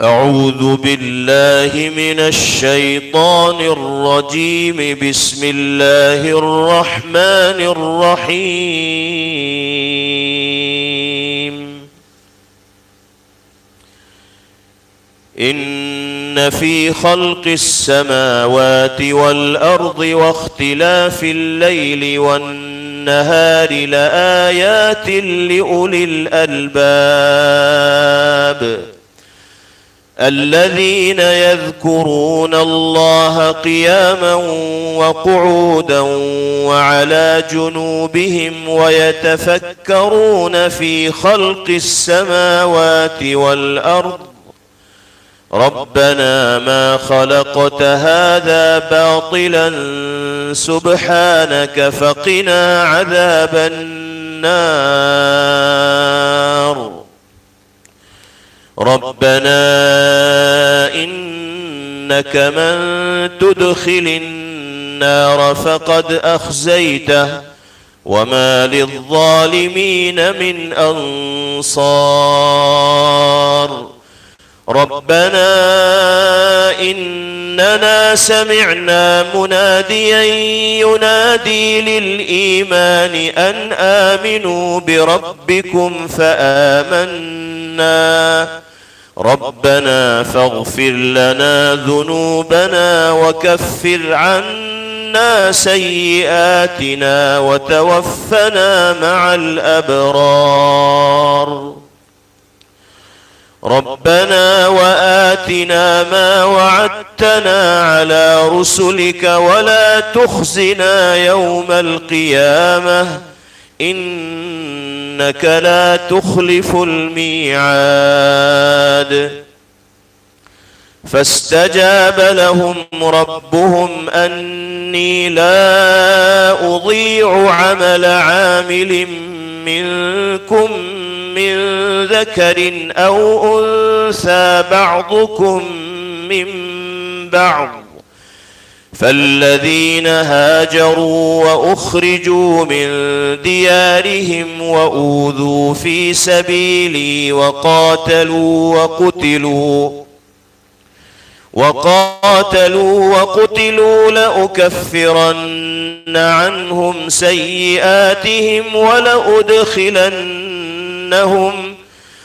أعوذ بالله من الشيطان الرجيم. بسم الله الرحمن الرحيم. إن في خلق السماوات والأرض واختلاف الليل والنهار لآيات لأولي الألباب الذين يذكرون الله قياما وقعودا وعلى جنوبهم ويتفكرون في خلق السماوات والأرض ربنا ما خلقت هذا باطلا سبحانك فقنا عذاب النار. ربنا إنك من تدخل النار فقد أخزيته وما للظالمين من أنصار. ربنا إننا سمعنا مناديا ينادي للإيمان أن آمنوا بربكم فآمنا ربنا فاغفر لنا ذنوبنا وكفر عنا سيئاتنا وتوفنا مع الأبرار. ربنا وآتنا ما وعدتنا على رسلك ولا تخزنا يوم القيامة إنك لا تخلف الميعاد. فاستجاب لهم ربهم أني لا أضيع عمل عامل منكم من ذكر أو أنثى بعضكم من بعض فالذين هاجروا وأخرجوا من ديارهم وأوذوا في سبيلي وقاتلوا لأكفرن عنهم سيئاتهم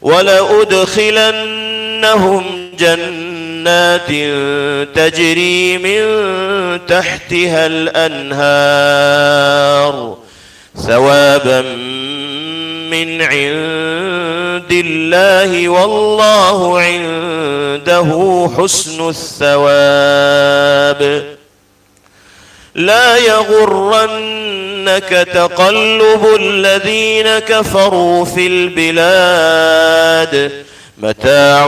ولأدخلنهم جنات تجري من تحتها الأنهار ثوابا من عند الله والله عنده حسن الثواب. لا يغرنك تقلب الذين كفروا في البلاد متاع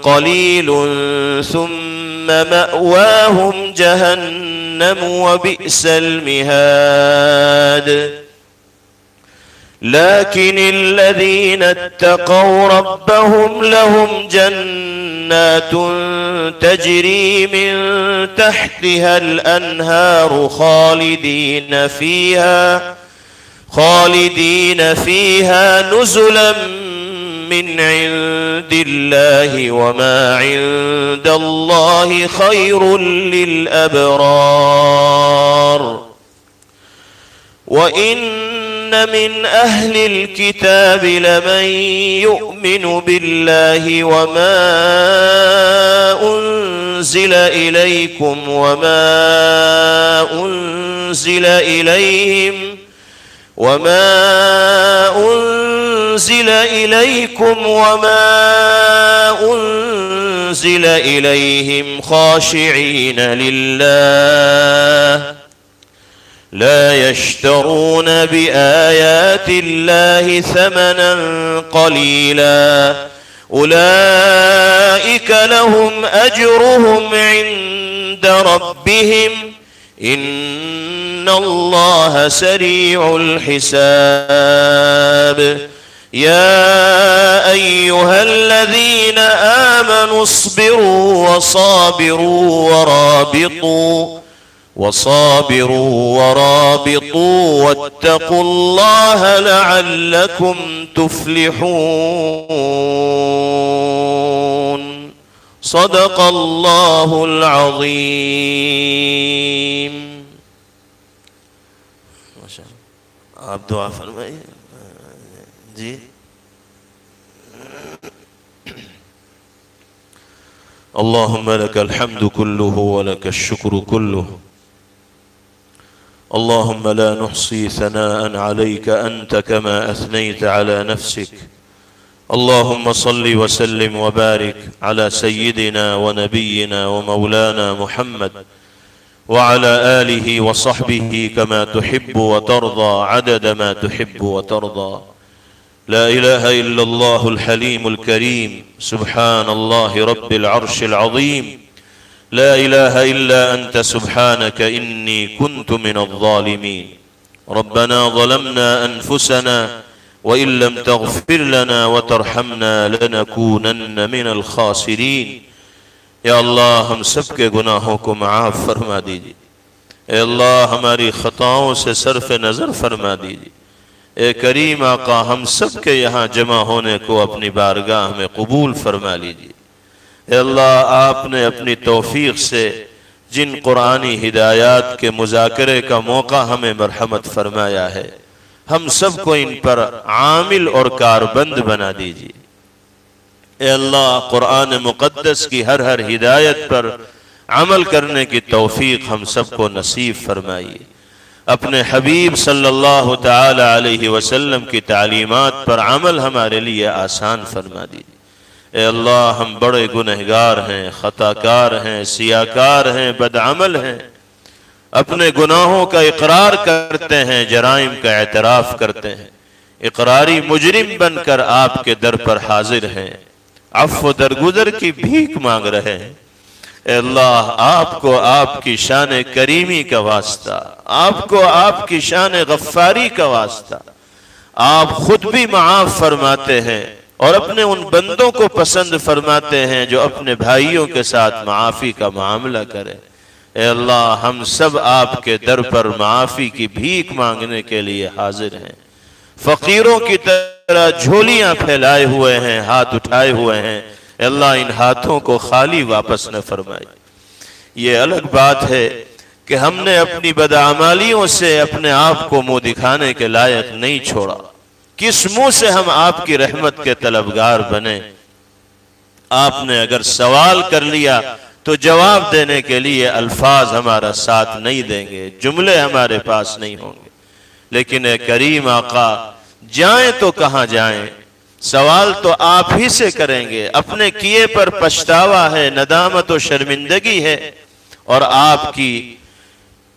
قليل ثم مأواهم جهنم وبئس المهاد. لكن الذين اتقوا ربهم لهم جنات تجري من تحتها الأنهار خالدين فيها نزلا من عند الله وما عند الله خير للأبرار. وإن من أهل الكتاب لمن يؤمن بالله وما أنزل إليكم وما أنزل إليهم وما أنزل إليهم خاشعين لله لا يشترون بآيات الله ثمنا قليلا أولئك لهم أجرهم عند ربهم إن الله سريع الحساب. يا أيها الذين آمنوا اصبروا وصابروا ورابطوا واتقوا الله لعلكم تفلحون. صدق اللہ العظیم۔ آپ دعا فرمائیے جی۔ اللهم لك الحمد كله ولك الشكر كله، اللهم لا نحصي ثناء عليك أنت كما أثنيت على نفسك، اللهم صل وسلم وبارك على سيدنا ونبينا ومولانا محمد وعلى آله وصحبه كما تحب وترضى عدد ما تحب وترضى. لا إله إلا الله الحليم الكريم، سبحان الله رب العرش العظيم، لا إله إلا أنت سبحانك إني كنت من الظالمين. ربنا ظلمنا أنفسنا وإن لم تغفر لنا وترحمنا لنكونن من الخاسرين. یا اللہ ہم سب کے گناہوں کو معاف فرما دیجیے، اے اللہ ہماری خطاؤں سے صرف نظر فرما دیجیے، اے کریم آقا ہم سب کے یہاں جمع ہونے کو اپنی بارگاہ میں قبول فرما لیجیے۔ اے اللہ آپ نے اپنی توفیق سے جن قرآنی ہدایات کے مذاکرے کا موقع ہمیں مرحمت فرمایا ہے، ہم سب کو ان پر عامل اور کاربند بنا دیجیے۔ اے اللہ قرآن مقدس کی ہر ہدایت پر عمل کرنے کی توفیق ہم سب کو نصیب فرمائیے، اپنے حبیب صلی اللہ تعالی علیہ وسلم کی تعلیمات پر عمل ہمارے لیے آسان فرما دیجیے۔ اے اللہ ہم بڑے گنہگار ہیں، خطاکار ہیں، سیاکار ہیں، بدعمل ہیں، اپنے گناہوں کا اقرار کرتے ہیں، جرائم کا اعتراف کرتے ہیں، اقراری مجرم بن کر آپ کے در پر حاضر ہیں، عفو درگزر کی بھیک مانگ رہے ہیں۔ اے اللہ آپ کو آپ کی شان کریمی کا واسطہ، آپ کو آپ کی شان غفاری کا واسطہ، آپ خود بھی معاف فرماتے ہیں اور اپنے ان بندوں کو پسند فرماتے ہیں جو اپنے بھائیوں کے ساتھ معافی کا معاملہ کریں۔ اے اللہ ہم سب آپ کے در پر معافی کی بھیک مانگنے کے لیے حاضر ہیں، فقیروں کی طرح جھولیاں پھیلائے ہوئے ہیں، ہاتھ اٹھائے ہوئے ہیں۔ اے اللہ ان ہاتھوں کو خالی واپس نہ فرمائے۔ یہ الگ بات ہے کہ ہم نے اپنی بدعمالیوں سے اپنے آپ کو منہ دکھانے کے لائق نہیں چھوڑا، کس منہ سے ہم آپ کی رحمت کے طلبگار بنے؟ آپ نے اگر سوال کر لیا تو جواب دینے کے لیے الفاظ ہمارا ساتھ نہیں دیں گے، جملے ہمارے پاس نہیں ہوں گے۔ لیکن اے کریم آقا جائیں تو کہاں جائیں، سوال تو آپ ہی سے کریں گے، اپنے کیے پر پچھتاوا ہے، ندامت و شرمندگی ہے، اور آپ کی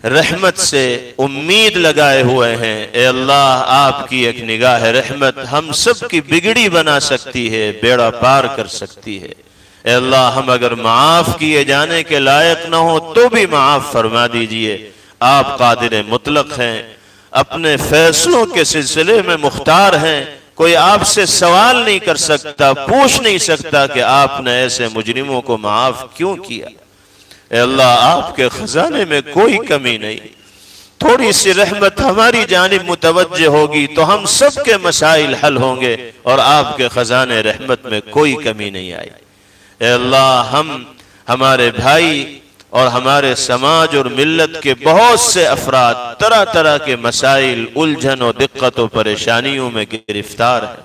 رحمت سے امید لگائے ہوئے ہیں۔ اے اللہ آپ کی ایک نگاہ رحمت ہم سب کی بگڑی بنا سکتی ہے، بیڑا پار کر سکتی ہے۔ اے اللہ ہم اگر معاف کیے جانے کے لائق نہ ہو تو بھی معاف فرما دیجئے۔ آپ قادر مطلق ہیں، اپنے فیصلوں کے سلسلے میں مختار ہیں، کوئی آپ سے سوال نہیں کر سکتا، پوچھ نہیں سکتا کہ آپ نے ایسے مجرموں کو معاف کیوں کیا۔ اے اللہ آپ کے خزانے میں کوئی کمی نہیں، تھوڑی سی رحمت ہماری جانب متوجہ ہوگی تو ہم سب کے مسائل حل ہوں گے اور آپ کے خزانے رحمت میں کوئی کمی نہیں آئی۔ اے اللہ ہمارے بھائی اور ہمارے سماج اور ملت کے بہت سے افراد طرح طرح کے مسائل، الجھن و دقت و پریشانیوں میں گرفتار ہیں،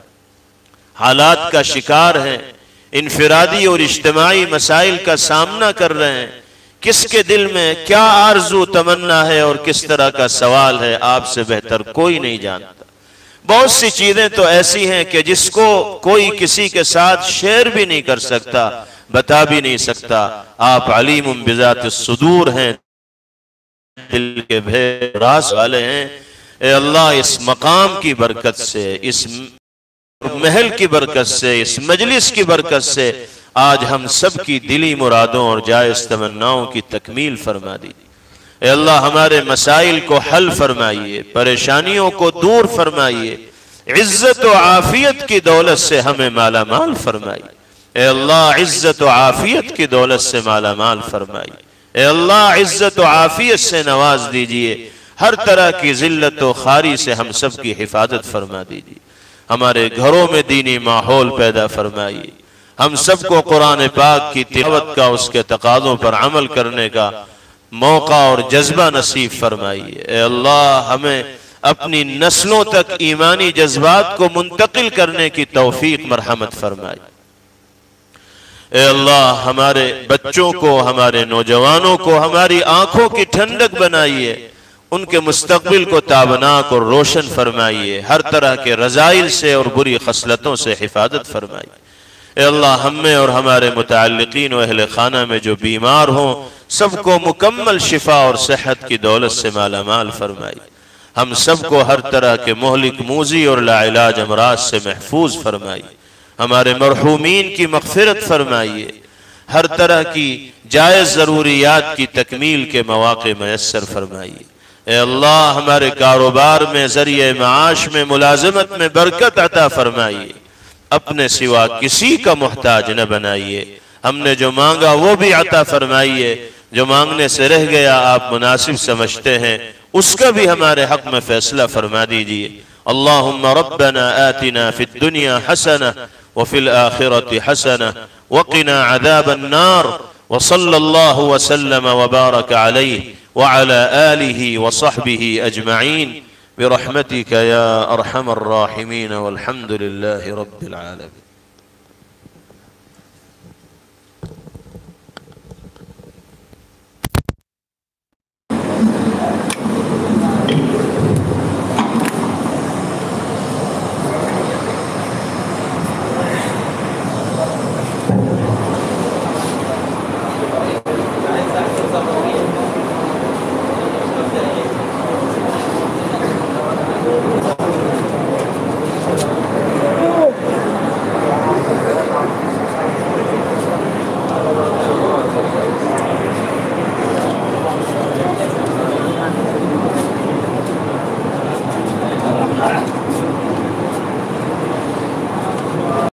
حالات کا شکار ہیں، انفرادی اور اجتماعی مسائل کا سامنا کر رہے ہیں۔ کس کے دل میں کیا آرزو تمنا ہے اور کس طرح کا سوال ہے آپ سے بہتر کوئی نہیں جانتا۔ بہت سی چیزیں تو ایسی ہیں کہ جس کو کوئی کسی کے ساتھ شیئر بھی نہیں کر سکتا، بتا بھی نہیں سکتا۔ آپ علیم بذات الصدور ہیں، دل کے بھید راز والے ہیں۔ اے اللہ اس مقام کی برکت سے، اس محل کی برکت سے، اس مجلس کی برکت سے آج ہم سب کی دلی مرادوں اور جائز تمناؤں کی تکمیل فرما دیجیے۔ اے اللہ ہمارے مسائل کو حل فرمائیے، پریشانیوں کو دور فرمائیے، عزت و عافیت کی دولت سے ہمیں مالا مال فرمائیے۔ اے اللہ عزت و عافیت کی دولت سے مالا مال فرمائیے۔ اے اللہ عزت و عافیت سے نواز دیجئے، ہر طرح کی ذلت و خواری سے ہم سب کی حفاظت فرما دیجئے۔ ہمارے گھروں میں دینی ماحول پیدا فرمائیے، ہم سب کو قرآن پاک کی تلاوت کا، اس کے تقاضوں پر عمل کرنے کا موقع اور جذبہ نصیب فرمائیے۔ اے اللہ ہمیں اپنی نسلوں تک ایمانی جذبات کو منتقل کرنے کی توفیق مرحمت فرمائیے۔ اے اللہ ہمارے بچوں کو، ہمارے نوجوانوں کو ہماری آنکھوں کی ٹھنڈک بنائیے، ان کے مستقبل کو تابناک اور روشن فرمائیے، ہر طرح کے رذائل سے اور بری خصلتوں سے حفاظت فرمائیے۔ اے اللہ ہم میں اور ہمارے متعلقین و اہل خانہ میں جو بیمار ہوں سب کو مکمل شفا اور صحت کی دولت سے مالا مال فرمائیے۔ ہم سب کو ہر طرح کے مہلک موذی اور لا علاج امراض سے محفوظ فرمائیے۔ ہمارے مرحومین کی مغفرت فرمائیے، ہر طرح کی جائز ضروریات کی تکمیل کے مواقع میسر فرمائیے۔ اے اللہ ہمارے کاروبار میں، ذریعہ معاش میں، ملازمت میں برکت عطا فرمائیے، اپنے سوا کسی کا محتاج نہ بنائیے۔ ہم نے جو مانگا وہ بھی عطا فرمائیے، جو مانگنے سے رہ گیا آپ مناسب سمجھتے ہیں اس کا بھی ہمارے حق میں فیصلہ فرما دیجئے۔ اللہم ربنا آتنا فی الدنیا حسنہ وفی الآخرة حسنہ وقنا عذاب النار وصلی اللہ وسلم وبارک علیہ وعلى آلہ وصحبہ اجمعین برحمتک یا ارحم الراحمین والحمد للہ رب العالمین۔